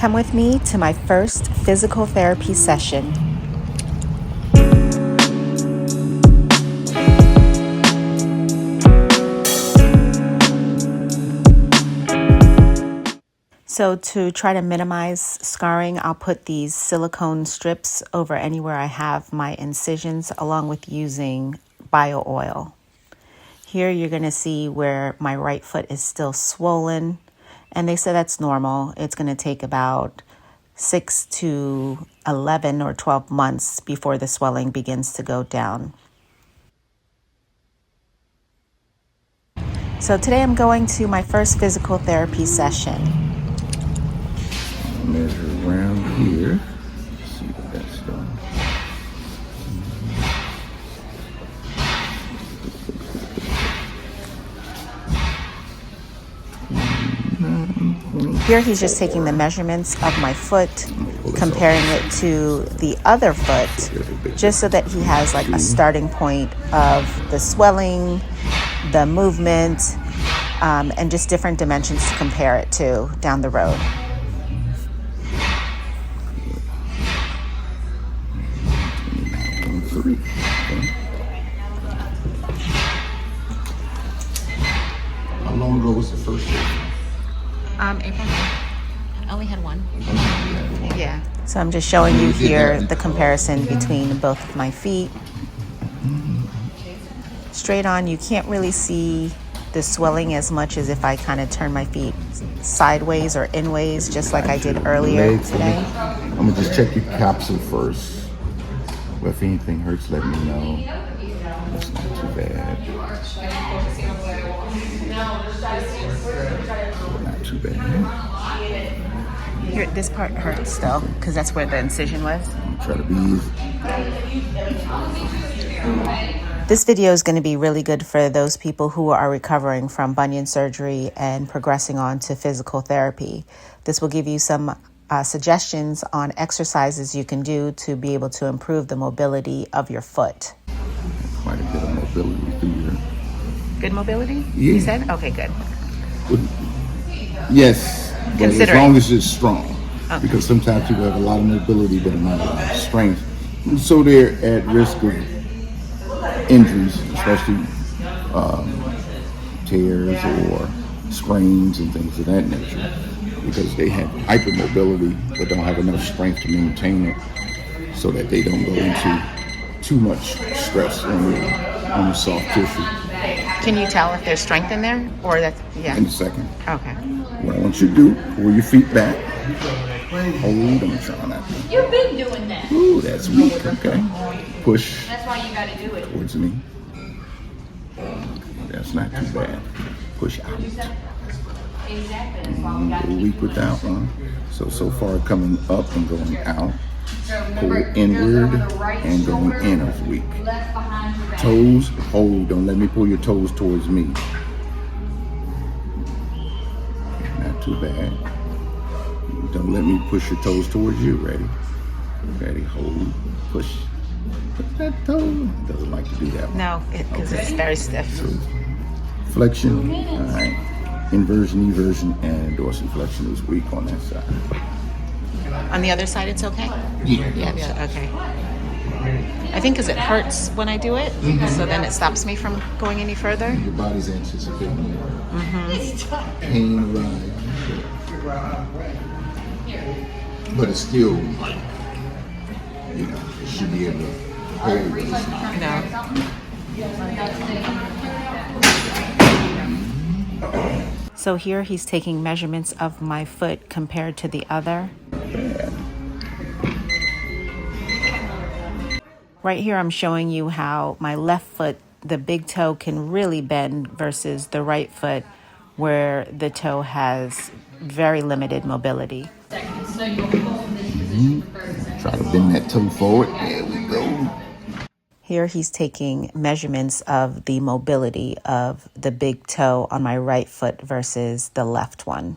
Come with me to my first physical therapy session. So to try to minimize scarring, I'll put these silicone strips over anywhere I have my incisions, along with using bio oil. Here you're going to see where my right foot is still swollen, and they say that's normal. It's going to take about 6 to 11 or 12 months before the swelling begins to go down. So today I'm going to my first physical therapy session. Measure around here. See what that's done. Here he's just taking the measurements of my foot, comparing it to the other foot, just so that he has like a starting point of the swelling, the movement, and just different dimensions to compare it to down the road. How long ago was the first one? April. I only had one. Yeah. So I'm just showing you here the comparison between both of my feet. Straight on, you can't really see the swelling as much as if I kind of turn my feet sideways or inways, just like I did earlier today. I'm gonna just check your capsule first. But if anything hurts, let me know. That's not too bad. Not too bad. Here, this part hurts still, because that's where the incision was. Try to be easy. This video is going to be really good for those people who are recovering from bunion surgery and progressing on to physical therapy. This will give you some suggestions on exercises you can do to be able to improve the mobility of your foot. Quite a bit of mobility through your... Good mobility? Yeah. You said? Okay, good. Yes, but as long as it's strong. Okay. Because sometimes people have a lot of mobility but not a lot of strength. And so they're at risk of injuries, especially tears or sprains and things of that nature, because they have hypermobility but don't have enough strength to maintain it, so that they don't go into too much stress on the soft tissue. Can you tell if there's strength in there, or that's In a second. Okay. What I want you to do, pull your feet back. Hold them, try not to. You've been doing that. Ooh, that's weak. Okay. Push. That's why you got to do it. Towards me. That's not too bad. Push out. Exactly. That's why we got A to little weak with that one. So far coming up and going out. Pull inward and going in is weak. Toes, hold. Don't let me pull your toes towards me. Not too bad. Don't let me push your toes towards you. Ready? Ready, hold, push. Put that toe. It doesn't like to do that one. No, because it's very stiff. So, flexion, all right. Inversion, eversion, and dorsiflexion is weak on that side. On the other side, it's okay? Yeah. Yeah, okay. I think because it hurts when I do it, so then it stops me from going any further. Your body's anticipating pain rise. But it's still, it should be able to hold this. No. So here he's taking measurements of my foot compared to the other. Right here I'm showing you how my left foot, the big toe, can really bend versus the right foot where the toe has very limited mobility. Try to bend that toe forward. There we go. Here he's taking measurements of the mobility of the big toe on my right foot versus the left one.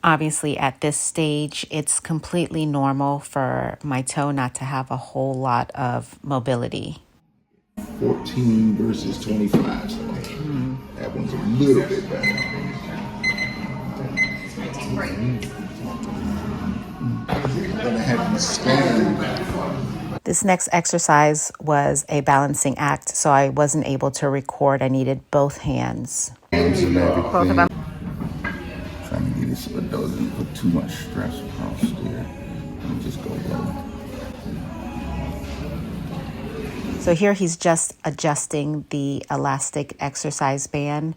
Obviously, at this stage, it's completely normal for my toe not to have a whole lot of mobility. 14 versus 25. So that one's a little bit better. gonna have you stand. This next exercise was a balancing act, so I wasn't able to record. I needed both hands. Hands and everything. Both of them. Trying to get it so it doesn't put too much stress across there. Let me just go low. So here he's just adjusting the elastic exercise band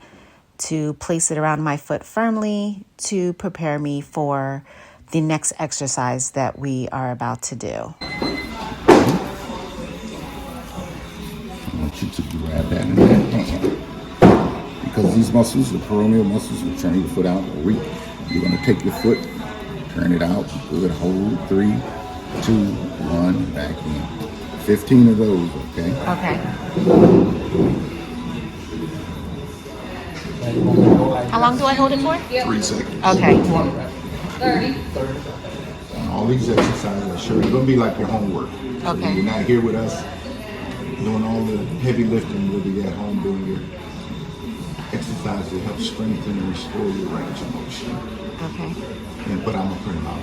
to place it around my foot firmly to prepare me for the next exercise that we are about to do. I want you to grab that in that hand. Because these muscles, the peroneal muscles, will turn your foot out or weak. You're going to take your foot, turn it out, good, hold, 3, 2, 1, back in. 15 of those, okay? Okay. How long do I hold it for? 3 seconds. Okay. 30. And all these exercises are sure, they're going to be like your homework. So Okay. when you're not here with us doing all the heavy lifting, you'll be at home doing your exercise to help strengthen and restore your range of motion. Okay. But I'm going to print them out.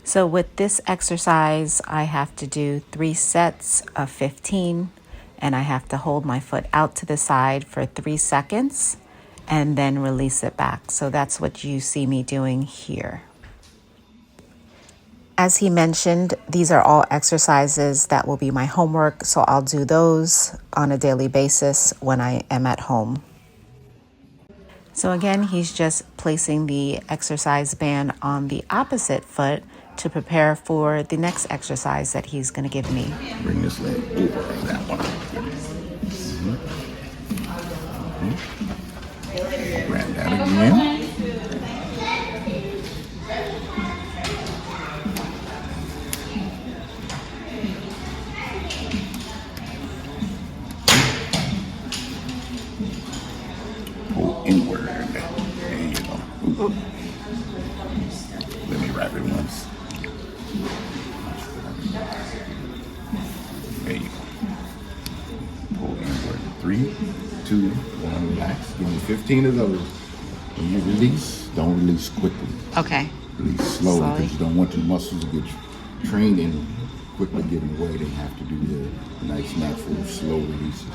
So with this exercise, I have to do 3 sets of 15, and I have to hold my foot out to the side for 3 seconds and then release it back. So that's what you see me doing here. As he mentioned, these are all exercises that will be my homework, so I'll do those on a daily basis when I am at home. So again, he's just placing the exercise band on the opposite foot to prepare for the next exercise that he's going to give me. Bring this leg over that one. Grab that again. Pull inward. There you go. Ooh. Let me wrap it once. There you go. Pull inward. 3, 2, 1, relax. Give me 15 of those. When you release, don't release quickly. Okay. Release slowly because you don't want your muscles to get trained and quickly getting away. They have to do the nice, natural, slow releases.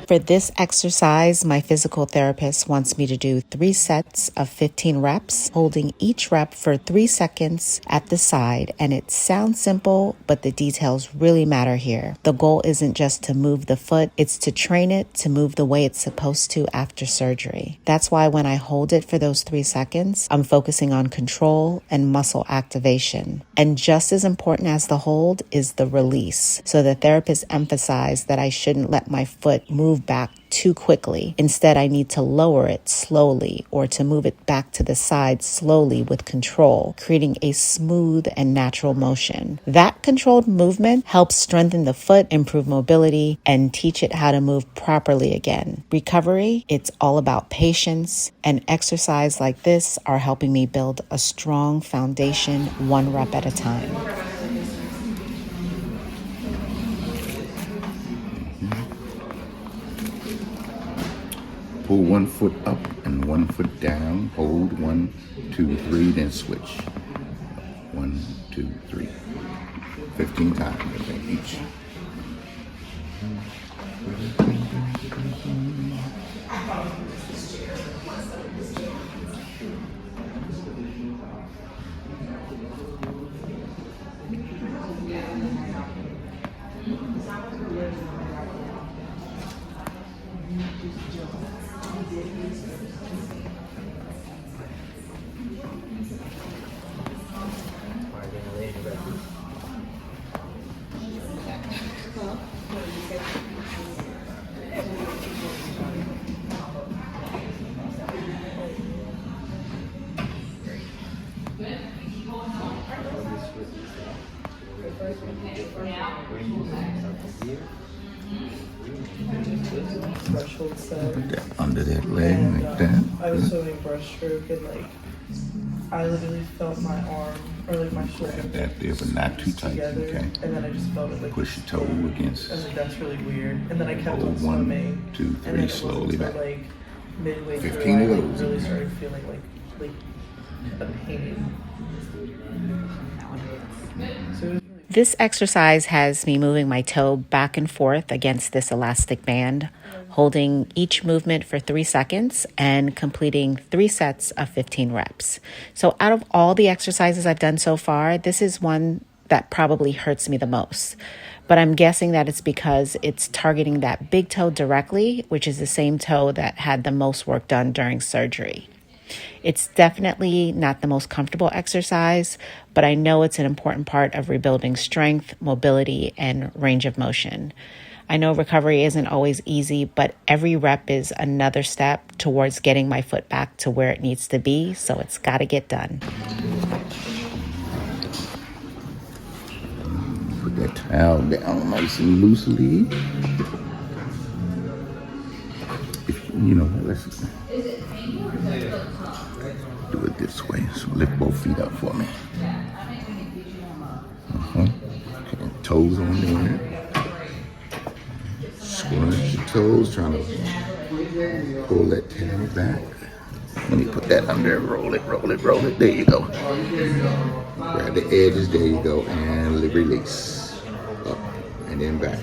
For this exercise, my physical therapist wants me to do 3 sets of 15 reps, holding each rep for 3 seconds at the side. And it sounds simple, but the details really matter here. The goal isn't just to move the foot, it's to train it to move the way it's supposed to after surgery. That's why when I hold it for those 3 seconds, I'm focusing on control and muscle activation. And just as important as the hold is the release. So the therapist emphasized that I shouldn't let my foot move back too quickly. Instead, I need to lower it slowly or to move it back to the side slowly with control, creating a smooth and natural motion. That controlled movement helps strengthen the foot, improve mobility, and teach it how to move properly again. Recovery, it's all about patience, and exercise like this are helping me build a strong foundation 1 rep at a time. Pull 1 foot up and 1 foot down. Hold 1, 2, 3, then switch. 1, 2, 3. 15 times, I think, each. Threshold set. Put that under that leg like that. I was swimming breaststroke and I literally felt my arm or my shoulder Grab that there, but not too tight, together, okay? and then I just felt it Push your toe against. I was that's really weird. And then I kept Hold on 1, swimming. 2, And then 3, it slowly wasn't back. till midway through, 15 I of like, those. really started feeling like a pain. So it was really This exercise has me moving my toe back and forth against this elastic band, holding each movement for 3 seconds and completing 3 sets of 15 reps. So out of all the exercises I've done so far, this is one that probably hurts me the most. But I'm guessing that it's because it's targeting that big toe directly, which is the same toe that had the most work done during surgery. It's definitely not the most comfortable exercise, but I know it's an important part of rebuilding strength, mobility, and range of motion. I know recovery isn't always easy, but every rep is another step towards getting my foot back to where it needs to be, so it's got to get done. Put that towel down nice and loosely. Let's do it this way. So lift both feet up for me. Okay, toes on there. Scrunch your toes, trying to pull that tail back. Let me put that under, roll it. There you go. Grab the edges, there you go, and release. Up and then back.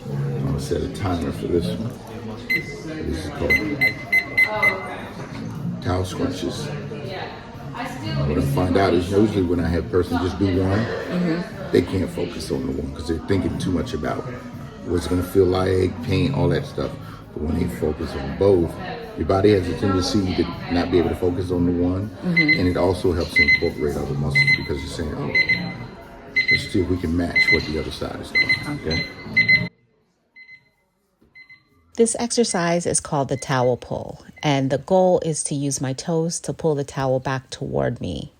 I'm gonna set a timer for this one. This is called towel scrunches. What I find out is usually when I have a person just do one, they can't focus on the one because they're thinking too much about what's gonna feel like, pain, all that stuff. But when they focus on both, your body has a tendency to not be able to focus on the one, and it also helps incorporate other muscles because you're saying, oh, let's see if we can match what the other side is doing. Okay. This exercise is called the towel pull, and the goal is to use my toes to pull the towel back toward me.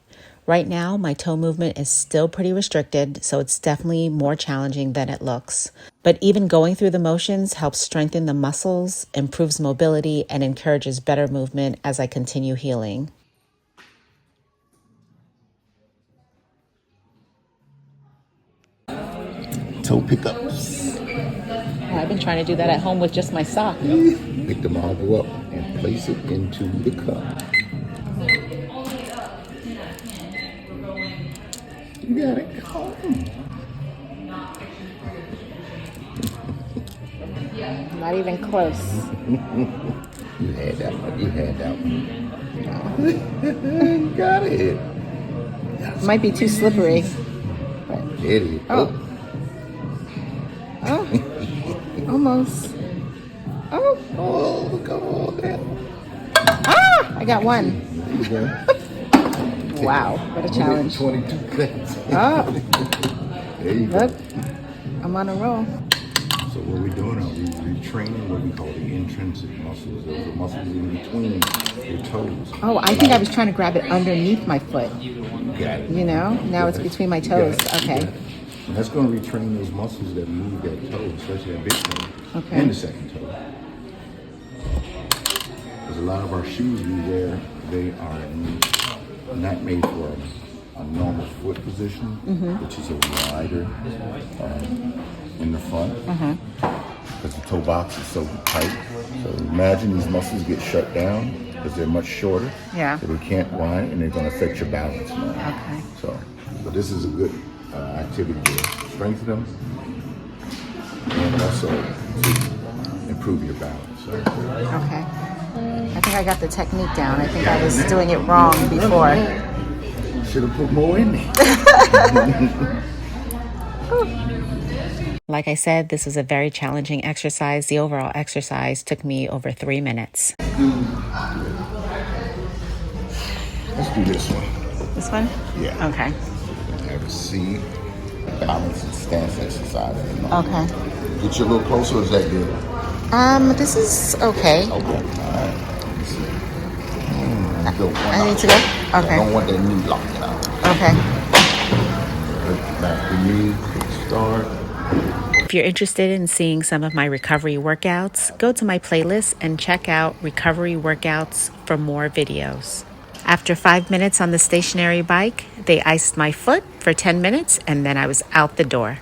Right now, my toe movement is still pretty restricted, so it's definitely more challenging than it looks. But even going through the motions helps strengthen the muscles, improves mobility, and encourages better movement as I continue healing. Toe pickups. I've been trying to do that at home with just my sock. Pick the marble up and place it into the cup. You got it. Not even close. You had that one. You got it. Might be too slippery. There it is. Oh, almost. Oh, Come on, man. I got one. There you go. Wow, what a challenge. 22 cents. Oh, There you go. look, I'm on a roll. So what we're doing is we're retraining what we call the intrinsic muscles. Those are muscles in between your toes. Oh, I think I was trying to grab it underneath my foot. You got it. You know, now it's between my toes. Okay. And that's going to retrain those muscles that move that toe, especially that big toe, and the second toe. Because a lot of our shoes we wear, they are not made for a normal foot position, which is a wider in the front. Because the toe box is so tight. So imagine these muscles get shut down because they're much shorter. Yeah. So they can't wind and they're going to affect your balance more. Okay. So, but this is a good activity to strengthen them and also to improve your balance. So. Okay. I think I got the technique down. I think I was doing it wrong before. Should have put more in there. Like I said, this is a very challenging exercise. The overall exercise took me over 3 minutes. Let's do this one. This one? Yeah. Okay. Have a seat, balance and stance exercise. Okay. Get you a little closer, or is that good? This is okay. Okay. All right. Let me see. I need to go? Okay. I don't want that knee locking out. Okay. Back to knee, start. If you're interested in seeing some of my recovery workouts, go to my playlist and check out recovery workouts for more videos. After 5 minutes on the stationary bike, they iced my foot for 10 minutes and then I was out the door.